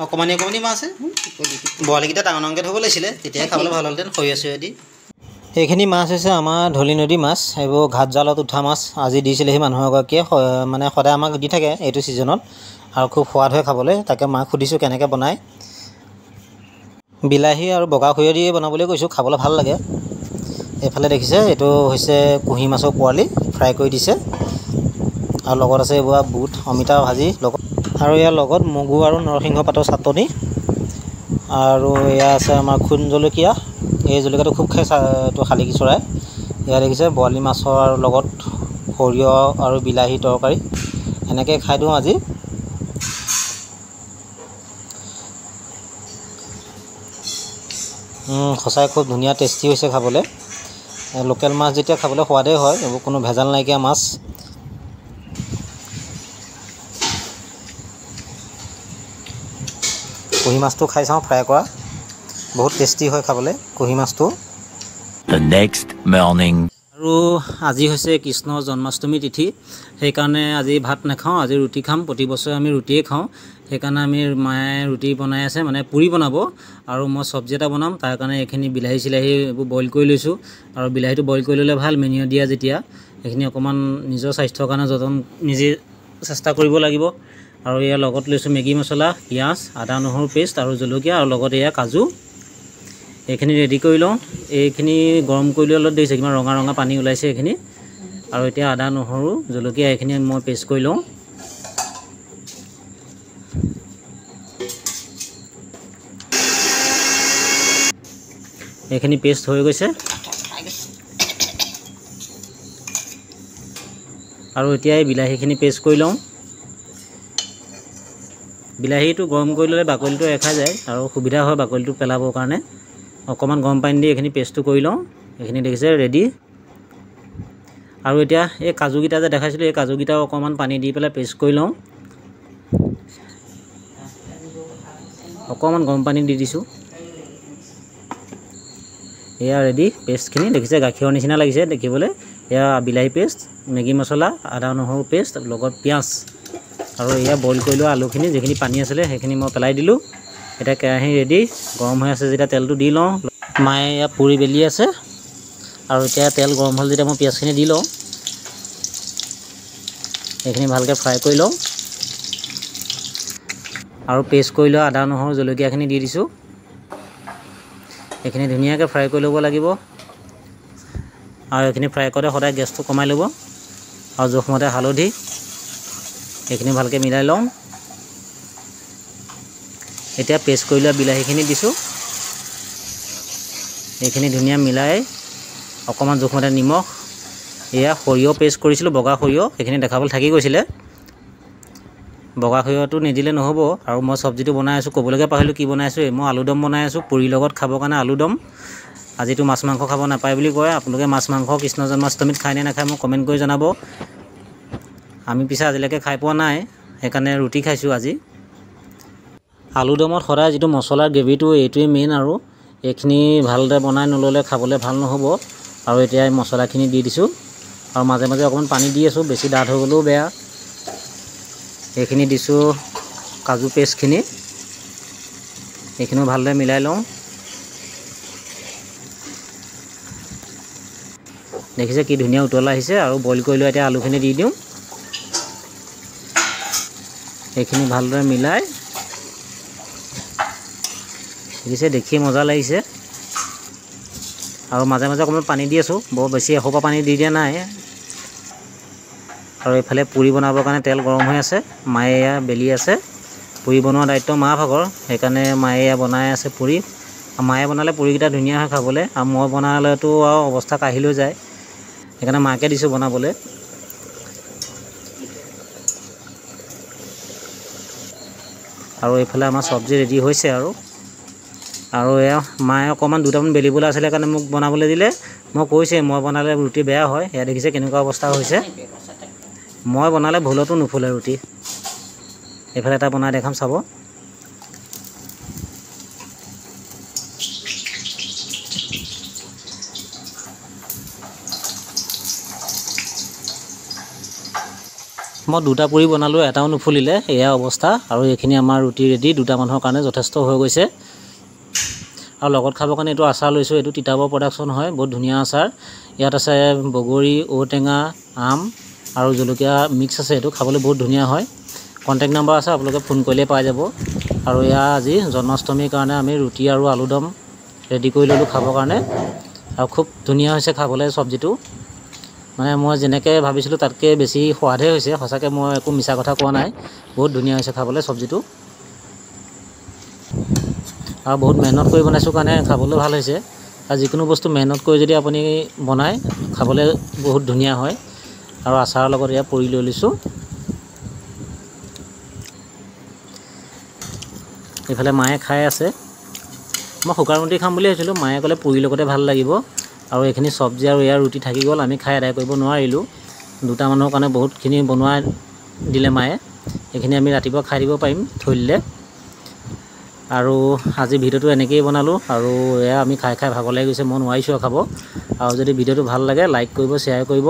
অকমানি অকমানি মাছ বৰালিকেইটা ডাঙৰ ডাঙৰকৈ থ'ব লাগিছিলে, তেতিয়াই খাবলৈ ভাল হ'লহেঁতেন সৰিয়হ চৰিয়হ দি। এইখিনি মাছ হৈছে আমাৰ ধলি নদী মাছ, এইবোৰ ঘাট জালত উঠা মাছ। আজি দিছিলেহি মানুহ এগৰাকীয়ে, মানে সদায় আমাক দি থাকে এইটো ছিজনত, আৰু খুব সোৱাদ হয় খাবলৈ। তাকে মাক সুধিছোঁ কেনেকৈ বনায়। বিলাহী আৰু বগা সৰিয়হ দি বনাবলৈ কৈছোঁ, খাবলৈ ভাল লাগে। এইফালে দেখিছে এইটো হৈছে কুঁহি মাছৰ পোৱালি, ফ্ৰাই কৰি দিছে। আৰু লগত আছে এইবোৰ বুট অমিতা ভাজি লগত, আৰু ইয়াৰ লগত মগু আৰু নৰসিংহ পাতৰ চাটনি। আৰু এয়া আছে আমাৰ খুন জলকীয়া, এই জলকীয়াটো খুব খাই এইটো শালিকি চৰাই। এয়া দেখিছে বৰালি মাছৰ আৰু লগত সৰিয়হ আৰু বিলাহী তৰকাৰী। এনেকৈ খাই দিওঁ আজি। সঁচাই খুব ধুনীয়া টেষ্টি হৈছে খাবলৈ। লোকেল মাছ যেতিয়া খাবলৈ সোৱাদেই হয়, এইবোৰ কোনো ভেজাল নাইকিয়া মাছ। কুঁহি মাছটো খাই চাওঁ ফ্ৰাই কৰা, বহুত টেষ্টি হয় খাবলৈ কুঁহি মাছটো। আৰু আজি হৈছে কৃষ্ণৰ জন্মাষ্টমী তিথি, সেইকাৰণে আজি ভাত নাখাওঁ, আজি ৰুটি খাম। প্ৰতি বছৰে আমি ৰুটিয়ে খাওঁ, সেইকাৰণে আমি মায়ে ৰুটি বনাই আছে, মানে পুৰি বনাব। আৰু মই চব্জি এটা বনাম, তাৰ কাৰণে এইখিনি বিলাহী চিলাহী এইবোৰ বইল কৰি লৈছোঁ। আৰু বিলাহীটো বইল কৰি ল'লে ভাল, মেনিয় দিয়া যেতিয়া। এইখিনি অকণমান নিজৰ স্বাস্থ্যৰ কাৰণে যতন নিজে চেষ্টা কৰিব লাগিব। আৰু ইয়াৰ লগত লৈছোঁ মেগী মছলা, পিঁয়াজ, আদা নহৰু পেষ্ট আৰু জলকীয়া, আৰু লগত এয়া কাজু। এইখিনি ৰেডি কৰি লওঁ। এইখিনি গৰম কৰি লৈ অলপ দেৰিছে, কিমান ৰঙা ৰঙা পানী ওলাইছে এইখিনি। আৰু এতিয়া আদা নহৰু জলকীয়া এইখিনি মই পেষ্ট কৰি লওঁ। এইখিনি পেষ্ট হৈ গৈছে। আৰু এতিয়া এই বিলাহীখিনি পেষ্ট কৰি লওঁ। বিলাহীটো গৰম কৰি ল'লে বাকলিটো এৰাই যায়, আৰু সুবিধা হয় বাকলিটো পেলাবৰ কাৰণে। অকণমান গৰম পানী দি এইখিনি পেষ্টটো কৰি লওঁ। এইখিনি দেখিছে ৰেডি। আৰু এতিয়া এই কাজুকেইটা যে দেখাইছিলোঁ, এই কাজুকেইটাও অকণমান পানী দি পেলাই পেষ্ট কৰি লওঁ। অকণমান গৰম পানী দি দিছোঁ। এয়া ৰেডি পেষ্টখিনি, দেখিছে গাখীৰৰ নিচিনা লাগিছে দেখিবলৈ। এয়া বিলাহী পেষ্ট, মেগী মছলা, আদা নহৰু পেষ্ট, লগত পিঁয়াজ। আৰু এয়া বইল কৰি লোৱা আলুখিনি, যিখিনি পানী আছিলে সেইখিনি মই পেলাই দিলোঁ। এতিয়া কেৰাহী ৰেডি, গৰম হৈ আছে যেতিয়া তেলটো দি লওঁ। মায়ে এয়া পুৰি বেলি আছে। আৰু এতিয়া তেল গৰম হ'ল যেতিয়া মই পিঁয়াজখিনি দি লওঁ। এইখিনি ভালকৈ ফ্ৰাই কৰি লওঁ। আৰু পেষ্ট কৰি লোৱা আদা নহৰু জলকীয়াখিনি দি দিছোঁ। এইখিনি ধুনীয়াকৈ ফ্ৰাই কৰি ল'ব লাগিব। আৰু এইখিনি ফ্ৰাই কৰোঁতে সদায় গেছটো কমাই ল'ব। আৰু জোখমতে হালধি, এইখিনি ভালকৈ মিলাই লওঁ। এতিয়া পেষ্ট কৰি লোৱা বিলাহীখিনি দিছোঁ। এইখিনি ধুনীয়া মিলাই অকণমান জোখমতে নিমখ, এয়া সৰিয়হ পেষ্ট কৰিছিলোঁ, বগা সৰিয়হ, সেইখিনি দেখাবলৈ থাকি গৈছিলে। বগা সৰিয়হটো নিদিলে নহ'ব। আৰু মই চব্জিটো বনাই আছোঁ, ক'বলৈকে পাহৰিলোঁ কি বনাই আছোঁ। মই আলুদম বনাই আছোঁ, পুৰিৰ লগত খাবৰ কাৰণে আলুদম। আজিতো মাছ মাংস খাব নাপায় বুলি কয়। আপোনালোকে মাছ মাংস কৃষ্ণ জন্মাষ্টমীত খায় নে নাখায় মোক কমেণ্ট কৰি জনাব। আমি পিছে আজিলৈকে খাই পোৱা নাই, সেইকাৰণে ৰুটি খাইছোঁ আজি। আলুদমত সদায় যিটো মছলাৰ গ্ৰেভিটো, এইটোৱেই মেইন। আৰু এইখিনি ভালদৰে বনাই নল'লে খাবলৈ ভাল নহ'ব। আৰু এতিয়া এই মছলাখিনি দি দিছোঁ। আৰু মাজে মাজে অকণমান পানী দি আছোঁ, বেছি ডাঠ হৈ গ'লেও বেয়া। এইখিনি দিছোঁ কাজু পেষ্টখিনি, এইখিনিও ভালদৰে মিলাই লওঁ। দেখিছে কি ধুনীয়া উতল আহিছে। আৰু বইল কৰি লৈ এতিয়া আলুখিনি দি দিওঁ। এইখিনি ভালদৰে মিলাই, দেখিছে দেখিয়ে মজা লাগিছে। আৰু মাজে মাজে অকণমান পানী দি আছোঁ, বৰ বেছি এসোপা পানী দি দিয়া নাই। আৰু এইফালে পুৰি বনাবৰ কাৰণে তেল গৰম হৈ আছে, মায়ে এয়া বেলি আছে। পুৰি বনোৱা দায়িত্ব মাৰ ভাগৰ, সেইকাৰণে মায়ে এয়া বনাই আছে পুৰি। মায়ে বনালে পুৰিকেইটা ধুনীয়া হয় খাবলৈ, আৰু মই বনালেতো আৰু অৱস্থা কাঢ়িলৈ যায়। সেইকাৰণে মাকে দিছোঁ বনাবলৈ। আৰু এইফালে আমাৰ চব্জি ৰেডি হৈছে। আৰু এয়া মায়ে অকণমান দুটামান বেলিবলৈ আছিলে কাৰণে মোক বনাবলৈ দিলে। মই কৈছোঁৱেই মই বনালে ৰুটি বেয়া হয়। এয়া দেখিছে কেনেকুৱা অৱস্থা হৈছে। মই বনালে ভুলতো নুফুলে ৰুটি। এইফালে এটা বনাই দেখাম চাব। মই দুটা পুৰি বনালোঁ, এটাও নুফুলিলে, এয়া অৱস্থা। আৰু এইখিনি আমাৰ ৰুটি ৰেডি, দুটা মানুহৰ কাৰণে যথেষ্ট হৈ গৈছে। আৰু লগত খাবৰ কাৰণে এইটো আচাৰ লৈছোঁ, এইটো তিতাবৰ প্ৰডাকশ্যন হয়, বহুত ধুনীয়া আচাৰ। ইয়াত আছে বগৰী, ঔটেঙা, আম আৰু জলকীয়া মিক্স আছে, এইটো খাবলৈ বহুত ধুনীয়া হয়। কণ্টেক্ট নাম্বাৰ আছে, আপোনালোকে ফোন কৰিলে পাই যাব। আৰু এয়া আজি জন্মাষ্টমীৰ কাৰণে আমি ৰুটি আৰু আলুদম ৰেডি কৰি ল'লোঁ খাবৰ কাৰণে। আৰু খুব ধুনীয়া হৈছে খাবলৈ চব্জিটো, মানে মই যেনেকৈ ভাবিছিলোঁ তাতকৈ বেছি সোৱাদহে হৈছে। সঁচাকৈ মই একো মিছা কথা কোৱা নাই, বহুত ধুনীয়া হৈছে খাবলৈ চব্জিটো। আৰু বহুত মেহনত কৰি বনাইছোঁ কাৰণে খাবলৈ ভাল হৈছে। আৰু যিকোনো বস্তু মেহনত কৰি যদি আপুনি বনায়, খাবলৈ বহুত ধুনীয়া হয়। আৰু আচাৰৰ লগত এয়া পুৰি লৈ লৈছোঁ। এইফালে মায়ে খাই আছে। মই শুকান ৰুটি খাম বুলি ভাবিছিলোঁ, মায়ে ক'লে পুৰিৰ লগতে ভাল লাগিব। আৰু এইখিনি চব্জি আৰু এয়া ৰুটি থাকি গ'ল, আমি খাই আদায় কৰিব নোৱাৰিলোঁ। দুটা মানুহৰ কাৰণে বহুতখিনি বনোৱাই দিলে মায়ে, এইখিনি আমি ৰাতিপুৱা খাই দিব পাৰিম থৈ দিলে। আৰু আজি ভিডিঅ'টো এনেকৈয়ে বনালোঁ। আৰু এয়া আমি খাই খাই ভাগৰ লাগি গৈছে, মই নোৱাৰিছোঁ আৰু খাব। আৰু যদি ভিডিঅ'টো ভাল লাগে লাইক কৰিব, শ্বেয়াৰ কৰিব।